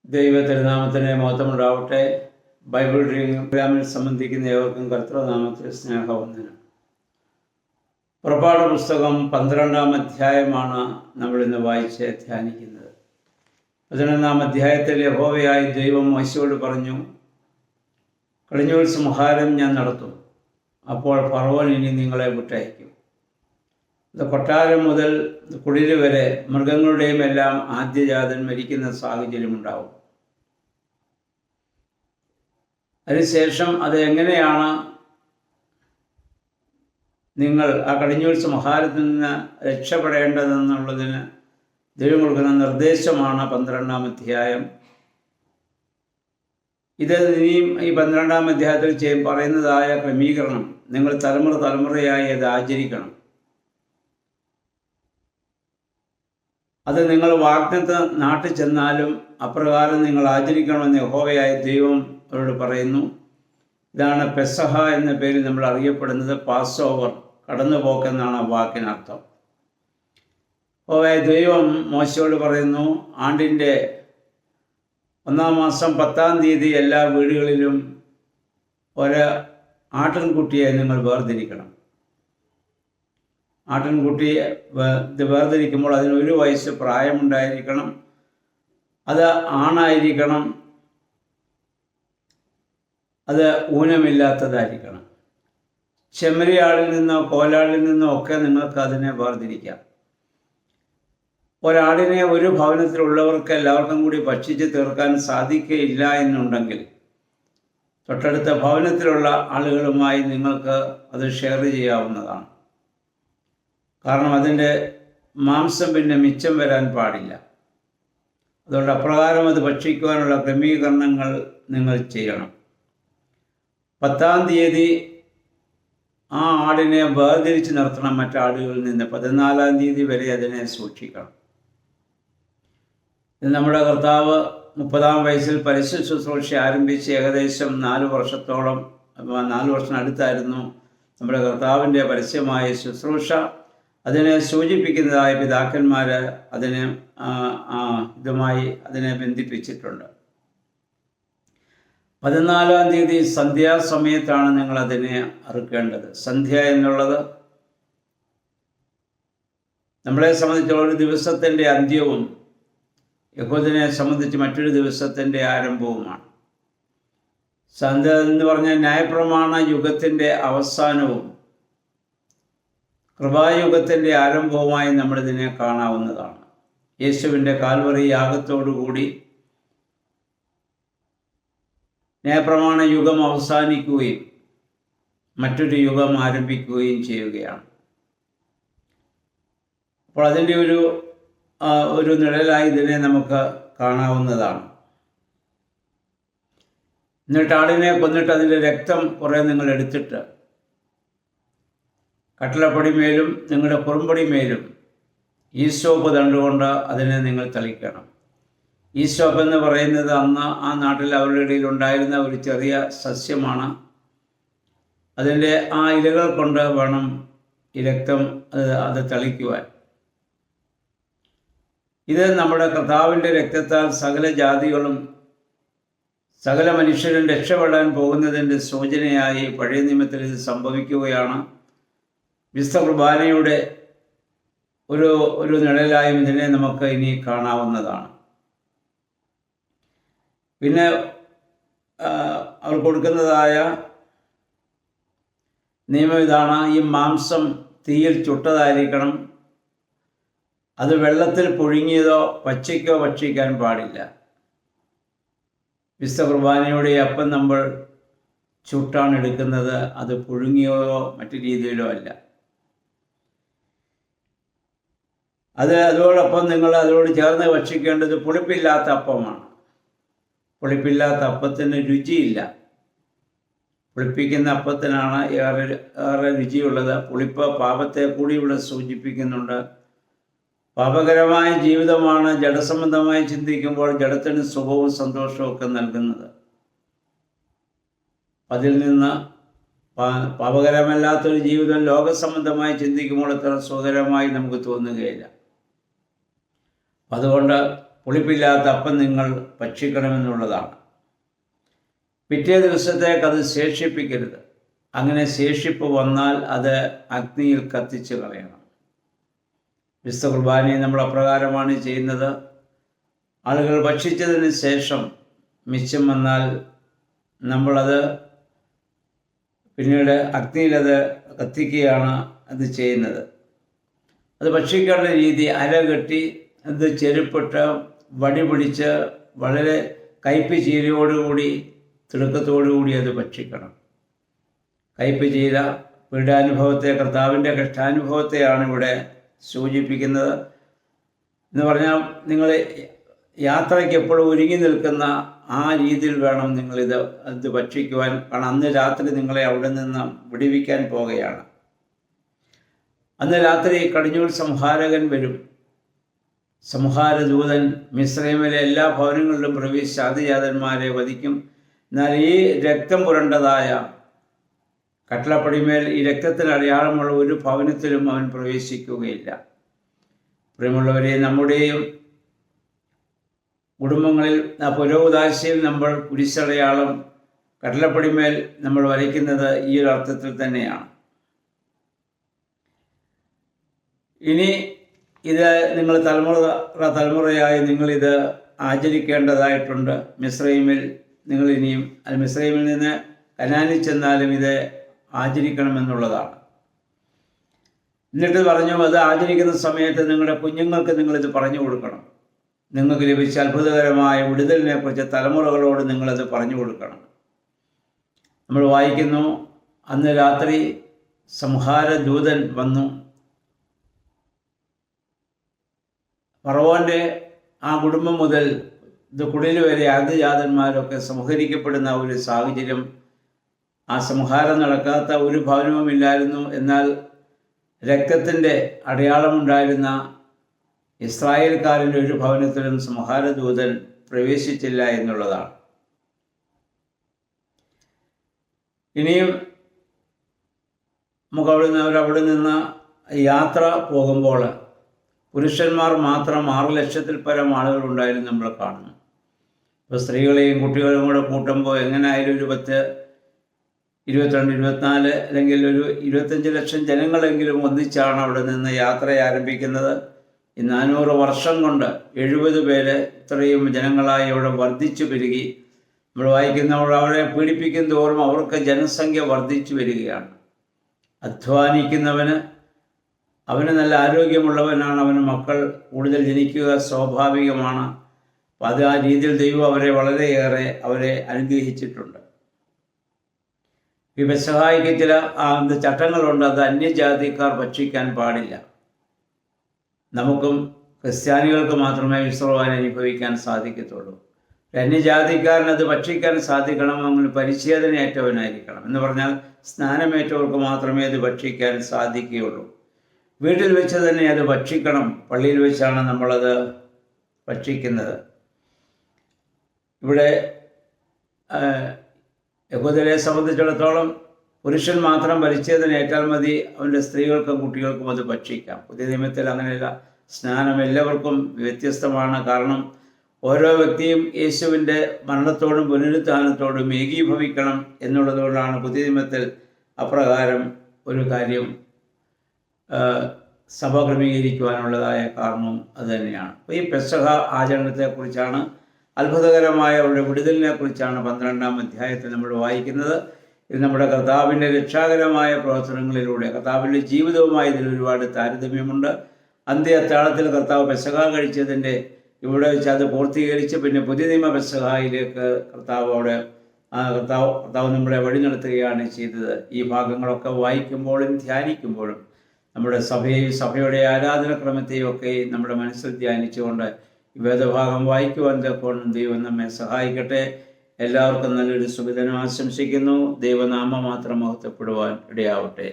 ദൈവ തിരുനാമത്തിന് മഹത്വമുണ്ടാവട്ടെ. Bible reading പ്രോഗ്രാമിൽ സംബന്ധിക്കുന്ന ഏവർക്കും കർത്തൃനാമത്തിൽ സ്നേഹവന്ദനം. പുറപ്പാട് പുസ്തകം 12-ാം അധ്യായമാണ് നമ്മളിന്ന് വായിച്ച് ധ്യാനിക്കുന്നത്. 11-ാം അധ്യായത്തിൽ യഹോവയായ ദൈവം മോശെയോട് പറഞ്ഞു, കടിഞ്ഞൂൽ സംഹാരം ഞാൻ നടത്തും. അപ്പോൾ ഫറവോൻ ഇനി നിങ്ങളെ വിട്ടയക്കും. ഇത് കൊട്ടാരം മുതൽ കുടില് വരെ മൃഗങ്ങളുടെയും എല്ലാം ആദ്യജാതൻ മരിക്കുന്ന സാഹചര്യമുണ്ടാവും. അതിനുശേഷം അത് എങ്ങനെയാണ് നിങ്ങൾ ആ കടിഞ്ഞൂൽ സംഹാരത്തിൽ നിന്ന് രക്ഷപ്പെടേണ്ടതെന്നുള്ളതിന് ദൈവം കൊടുക്കുന്ന നിർദ്ദേശമാണ് 12-ാം അധ്യായം. ഇത് ഇനിയും ഈ 12-ാം അധ്യായത്തിൽ പറയുന്നതായ ക്രമീകരണം നിങ്ങൾ തലമുറയായി അത് ആചരിക്കണം. അത് നിങ്ങൾ വാഗ്ദത്ത നാട്ടിൽ ചെന്നാലും അപ്രകാരം നിങ്ങൾ ആചരിക്കണമെന്ന് യഹോവയായ ദൈവം അവരോട് പറയുന്നു. ഇതാണ് പെസഹ എന്ന പേരിൽ നമ്മൾ അറിയപ്പെടുന്നത്. പാസ് ഓവർ, കടന്നുപോക്കെന്നാണ് ആ വാക്കിനർത്ഥം. യഹോവയായ ദൈവം മോശയോട് പറയുന്നു, ആണ്ടിൻ്റെ 1-ാം മാസം 10-ാം തീയതി എല്ലാ വീടുകളിലും ഒരു ആട്ടിൻകുട്ടിയെ നിങ്ങൾ വേർതിരിക്കണം. ആട്ടിൻകുട്ടിയെ വേർതിരിക്കുമ്പോൾ അതിന് 1 വയസ്സ് പ്രായമുണ്ടായിരിക്കണം. അത് ആണായിരിക്കണം. അത് ഊനമില്ലാത്തതായിരിക്കണം. ചെമ്മരിയാടിൽ നിന്നോ കോലാടിൽ നിന്നോ ഒക്കെ നിങ്ങൾക്ക് അതിനെ വേർതിരിക്കാം. ഒരാടിനെ ഒരു ഭവനത്തിലുള്ളവർക്ക് എല്ലാവർക്കും കൂടി ഭക്ഷിച്ച് തീർക്കാൻ സാധിക്കുകയില്ല എന്നുണ്ടെങ്കിൽ തൊട്ടടുത്ത ഭവനത്തിലുള്ള ആളുകളുമായി നിങ്ങൾക്ക് അത് ഷെയർ ചെയ്യാവുന്നതാണ്. കാരണം അതിൻ്റെ മാംസം പിന്നെ മിച്ചം വരാൻ പാടില്ല. അതുകൊണ്ട് അപ്രകാരം അത് ഭക്ഷിക്കുവാനുള്ള ക്രമീകരണങ്ങൾ നിങ്ങൾ ചെയ്യണം. 10-ാം തീയതി ആ ആടിനെ വേർതിരിച്ച് നിർത്തണം മറ്റാടുകളിൽ നിന്ന്. 14-ാം തീയതി വരെ അതിനെ സൂക്ഷിക്കണം. നമ്മുടെ കർത്താവ് 30-ാം വയസ്സിൽ പരസ്യ ശുശ്രൂഷ ആരംഭിച്ച് ഏകദേശം 4 വർഷത്തോളം 4 വർഷം അടുത്തായിരുന്നു നമ്മുടെ കർത്താവിൻ്റെ പരസ്യമായ ശുശ്രൂഷ. അതിനെ സൂചിപ്പിക്കുന്നതായ പിതാക്കന്മാർ ഇതുമായി അതിനെ ബന്ധിപ്പിച്ചിട്ടുണ്ട്. 14-ാം തീയതി സന്ധ്യാസമയത്താണ് നിങ്ങൾ അതിനെ അറുക്കേണ്ടത്. സന്ധ്യ എന്നുള്ളത് നമ്മളെ സംബന്ധിച്ചുള്ള ഒരു ദിവസത്തിൻ്റെ അന്ത്യവും യഹൂദനെ സംബന്ധിച്ച് മറ്റൊരു ദിവസത്തിൻ്റെ ആരംഭവുമാണ്. സന്ധ്യ എന്ന് പറഞ്ഞാൽ ന്യായപ്രമാണ യുഗത്തിൻ്റെ അവസാനവും കൃപായുഗത്തിൻ്റെ ആരംഭവുമായി നമ്മളിതിനെ കാണാവുന്നതാണ്. യേശുവിൻ്റെ കാൽവറി യാഗത്തോടുകൂടി ന്യായപ്രമാണ യുഗം അവസാനിക്കുകയും മറ്റൊരു യുഗം ആരംഭിക്കുകയും ചെയ്യുകയാണ്. അപ്പോൾ അതിൻ്റെ ഒരു നിഴലായി ഇതിനെ നമുക്ക് കാണാവുന്നതാണ്. എന്നിട്ട് ആടിനെ കൊന്നിട്ട് അതിൻ്റെ രക്തം കുറേ നിങ്ങൾ എടുത്തിട്ട് കട്ടിളപ്പൊടിമേലും നിങ്ങളുടെ കുറുമ്പൊടിമേലും ഈസോപ്പ് തണ്ടുകൊണ്ട് അതിനെ നിങ്ങൾ തളിക്കണം. ഈസോപ്പ് എന്ന് പറയുന്നത് അന്ന് ആ നാട്ടിൽ അവരുടെ ഇടയിൽ ഉണ്ടായിരുന്ന ഒരു ചെറിയ സസ്യമാണ്. അതിൻ്റെ ആ ഇലകൾ കൊണ്ട് വേണം ഈ രക്തം അത് തളിക്കുവാൻ. ഇത് നമ്മുടെ കർത്താവിൻ്റെ രക്തത്താൽ സകല ജാതികളും സകല മനുഷ്യരും രക്ഷപ്പെടാൻ പോകുന്നതിൻ്റെ സൂചനയായി പഴയ നിയമത്തിൽ ഇത് സംഭവിക്കുകയാണ്. വിശുദ്ധ കുർബാനയുടെ ഒരു നിഴലായും ഇതിനെ നമുക്ക് ഇനി കാണാവുന്നതാണ്. പിന്നെ അവർ കൊടുക്കുന്നതായ നിയമം ഇതാണ്: ഈ മാംസം തീയിൽ ചുട്ടതായിരിക്കണം. അത് വെള്ളത്തിൽ പുഴുങ്ങിയതോ പച്ചയ്ക്കോ ഭക്ഷിക്കാൻ പാടില്ല. വിശുദ്ധ കുർബാനയുടെ അപ്പം നമ്മൾ ചുട്ടാണ് എടുക്കുന്നത്. അത് പുഴുങ്ങിയോ മറ്റു രീതിയിലോ അല്ല. അതോടൊപ്പം നിങ്ങൾ അതോട് ചേർന്ന് ഭക്ഷിക്കേണ്ടത് പുളിപ്പില്ലാത്ത അപ്പമാണ്. പുളിപ്പില്ലാത്ത അപ്പത്തിന് രുചിയില്ല. പുളിപ്പിക്കുന്ന അപ്പത്തിനാണ് ഏറെ രുചിയുള്ളത്. പുളിപ്പ് പാപത്തെ കൂടി ഇവിടെ സൂചിപ്പിക്കുന്നുണ്ട്. പാപകരമായ ജീവിതമാണ് ജഡസംബന്ധമായി ചിന്തിക്കുമ്പോൾ ജഡത്തിന് സുഖവും സന്തോഷവും ഒക്കെ നൽകുന്നത്. അതിൽ നിന്ന് പാപകരമല്ലാത്തൊരു ജീവിതം ലോകസംബന്ധമായി ചിന്തിക്കുമ്പോൾ അത്ര സുഖകരമായി നമുക്ക് തോന്നുകയില്ല. അതുകൊണ്ട് പുളിപ്പില്ലാത്ത അപ്പം നിങ്ങൾ ഭക്ഷിക്കണമെന്നുള്ളതാണ്. പിറ്റേ ദിവസത്തേക്ക് അത് ശേഷിപ്പിക്കരുത്. അങ്ങനെ ശേഷിപ്പ് വന്നാൽ അത് അഗ്നിയിൽ കത്തിച്ച് കളയണം. വിശുദ്ധ കുർബാനയെ നമ്മൾ അപ്രകാരമാണ് ചെയ്യുന്നത്. ആളുകൾ ഭക്ഷിച്ചതിന് ശേഷം മിച്ചം വന്നാൽ നമ്മളത് പിന്നീട് അഗ്നിയിലത് കത്തിക്കുകയാണ് അത് ചെയ്യുന്നത്. അത് ഭക്ഷിക്കേണ്ട രീതി അരകെട്ടി അത് ചെരുപ്പിട്ട് വടി പിടിച്ച് വളരെ കയ്പ് ചീരയോടുകൂടി തിടുക്കത്തോടുകൂടി അത് ഭക്ഷിക്കണം. കയ്പ് ചീര പീഡാനുഭവത്തെ, കർത്താവിൻ്റെ കഷ്ടാനുഭവത്തെയാണ് ഇവിടെ സൂചിപ്പിക്കുന്നത്. എന്ന് പറഞ്ഞാൽ നിങ്ങൾ യാത്രയ്ക്ക് എപ്പോഴും ഒരുങ്ങി നിൽക്കുന്ന ആ രീതിയിൽ വേണം അത് ഭക്ഷിക്കുവാൻ. കാരണം അന്ന് രാത്രി നിങ്ങളെ അവിടെ നിന്ന് വിടുവിക്കാൻ പോകുകയാണ്. അന്ന് രാത്രി കടിഞ്ഞൂൽ സംഹാരകൻ വരും. സംഹാരദൂതൻ മിസ്രൈമിലെ എല്ലാ ഭവനങ്ങളിലും പ്രവേശിച്ച് ആദിജാതന്മാരെ വധിക്കും. എന്നാൽ ഈ രക്തം പുരണ്ടതായ കട്ടിളപ്പടിമേൽ ഈ രക്തത്തിന് അടയാളമുള്ള ഒരു ഭവനത്തിലും അവൻ പ്രവേശിക്കുകയില്ല. പ്രിയമുള്ളവരെ, നമ്മുടെയും കുടുംബങ്ങളിൽ ആ പുരോഗതാശയിൽ നമ്മൾ കുരിശടയാളം കട്ടിളപ്പടിമേൽ നമ്മൾ വരയ്ക്കുന്നത് ഈ ഒരു അർത്ഥത്തിൽ തന്നെയാണ്. ഇനി ഇത് നിങ്ങൾ തലമുറയായി നിങ്ങളിത് ആചരിക്കേണ്ടതായിട്ടുണ്ട്. മിസ്രൈമിൽ നിങ്ങൾ ഇനിയും മിസ്രൈമിൽ നിന്ന് കനാനിൽ ചെന്നാലും ഇത് ആചരിക്കണമെന്നുള്ളതാണ്. എന്നിട്ട് പറഞ്ഞു, അത് ആചരിക്കുന്ന സമയത്ത് നിങ്ങളുടെ കുഞ്ഞുങ്ങൾക്ക് നിങ്ങളിത് പറഞ്ഞു കൊടുക്കണം. നിങ്ങൾക്ക് ലഭിച്ച അത്ഭുതകരമായ വിടുതലിനെ കുറിച്ച് തലമുറകളോട് നിങ്ങളത് പറഞ്ഞു കൊടുക്കണം. നമ്മൾ വായിക്കുന്നു, അന്ന് രാത്രി സംഹാരദൂതൻ വന്നു. ഫറവോൻ്റെ ആ കുടുംബം മുതൽ കുടിൽ വരെ ആദിജാതന്മാരൊക്കെ സംഹരിക്കപ്പെടുന്ന ഒരു സാഹചര്യം. ആ സംഹാരം നടക്കാത്ത ഒരു ഭവനവുമില്ലായിരുന്നു. എന്നാൽ രക്തത്തിൻ്റെ അടയാളമുണ്ടായിരുന്ന ഇസ്രായേൽക്കാരൻ്റെ ഒരു ഭവനത്തിലും സംഹാരദൂതൻ പ്രവേശിച്ചില്ല എന്നുള്ളതാണ്. ഇനിയും നമുക്ക് അവിടെ നിന്ന് യാത്ര പോകുമ്പോൾ പുരുഷന്മാർ മാത്രം 6 ലക്ഷത്തിൽ പരം ആളുകളുണ്ടായിരുന്നു നമ്മൾ കാണുന്നു. ഇപ്പോൾ സ്ത്രീകളെയും കുട്ടികളെയും കൂടെ കൂട്ടുമ്പോൾ എങ്ങനെയായാലും ഒരു 10, 22, 24 അല്ലെങ്കിൽ ഒരു 25 ലക്ഷം ജനങ്ങളെങ്കിലും ഒന്നിച്ചാണ് അവിടെ നിന്ന് യാത്ര ആരംഭിക്കുന്നത്. ഈ 400 വർഷം കൊണ്ട് 70 പേര് ഇത്രയും ജനങ്ങളായി അവിടെ വർദ്ധിച്ചു പെരുകി. നമ്മൾ വായിക്കുന്നവർ അവരെ പീഡിപ്പിക്കും തോറും അവർക്ക് ജനസംഖ്യ വർദ്ധിച്ചു വരികയാണ്. അധ്വാനിക്കുന്നവന്, അവന് നല്ല ആരോഗ്യമുള്ളവനാണ്, അവന് മക്കൾ കൂടുതൽ ജനിക്കുക സ്വാഭാവികമാണ്. അപ്പം അത് ആ രീതിയിൽ ദൈവം അവരെ വളരെയേറെ അനുഗ്രഹിച്ചിട്ടുണ്ട്. ഈ പെസഹായ്ക്ക് ചില ചട്ടങ്ങളുണ്ട്. അത് അന്യജാതിക്കാർ ഭക്ഷിക്കാൻ പാടില്ല. നമുക്കും ക്രിസ്ത്യാനികൾക്ക് മാത്രമേ വിശ്രവാൻ അനുഭവിക്കാൻ സാധിക്കത്തുള്ളൂ. അന്യജാതിക്കാരനത് ഭക്ഷിക്കാൻ സാധിക്കണം. അങ്ങനെ പരിച്ഛേദനയേറ്റവനായിരിക്കണം. എന്ന് പറഞ്ഞാൽ സ്നാനമേറ്റവർക്ക് മാത്രമേ അത് ഭക്ഷിക്കാൻ സാധിക്കുകയുള്ളൂ. വീട്ടിൽ വെച്ച് തന്നെ അത് ഭക്ഷിക്കണം. പള്ളിയിൽ വെച്ചാണ് നമ്മളത് ഭക്ഷിക്കുന്നത്. ഇവിടെ യഹൂദരെ സംബന്ധിച്ചിടത്തോളം പുരുഷൻ മാത്രം പരിച്ഛേദനയേറ്റാൽ മതി. അവൻ്റെ സ്ത്രീകൾക്കും കുട്ടികൾക്കും അത് ഭക്ഷിക്കാം. പുതിയ നിയമത്തിൽ അങ്ങനെയല്ല. സ്നാനം എല്ലാവർക്കും വ്യത്യസ്തമാണ്. കാരണം ഓരോ വ്യക്തിയും യേശുവിൻ്റെ മരണത്തോടും പുനരുത്ഥാനത്തോടും ഏകീഭവിക്കണം എന്നുള്ളതുകൊണ്ടാണ് പുതിയ നിയമത്തിൽ അപ്രകാരം ഒരു കാര്യം സഭ ക്രമീകരിക്കുവാനുള്ളതായ കാരണവും അതുതന്നെയാണ്. അപ്പോൾ ഈ പെസഹ ആചരണത്തെക്കുറിച്ചാണ്, അത്ഭുതകരമായ അവരുടെ വിടുതലിനെ കുറിച്ചാണ് 12-ാം അധ്യായത്തിൽ നമ്മൾ വായിക്കുന്നത്. ഇത് നമ്മുടെ കർത്താവിൻ്റെ രക്ഷാകരമായ പ്രവർത്തനങ്ങളിലൂടെ കർത്താവിൻ്റെ ജീവിതവുമായി ഇതിൽ ഒരുപാട് താരതമ്യമുണ്ട്. അന്ത്യ അത്താഴത്തിൽ കർത്താവ് പെസഹ കഴിച്ചതിൻ്റെ ഇവിടെ വെച്ച് അത് പൂർത്തീകരിച്ച് പിന്നെ പുതിയ നിയമ പെസഹായിലേക്ക് കർത്താവ് നമ്മളെ വഴി നടത്തുകയാണ് ചെയ്തത്. ഈ ഭാഗങ്ങളൊക്കെ വായിക്കുമ്പോഴും ധ്യാനിക്കുമ്പോഴും നമ്മുടെ സഭയുടെ ആരാധനക്രമത്തെയും ഒക്കെ നമ്മുടെ മനസ്സിൽ ധ്യാനിച്ചുകൊണ്ട് ഈ വേദഭാഗം വായിക്കുവാൻ തക്കോണം ദൈവം നമ്മെ സഹായിക്കട്ടെ. എല്ലാവർക്കും നല്ലൊരു സുഖദിനം ആശംസിക്കുന്നു. ദൈവനാമം മാത്രം മഹത്വപ്പെടുവാൻ ഇടയാവട്ടെ.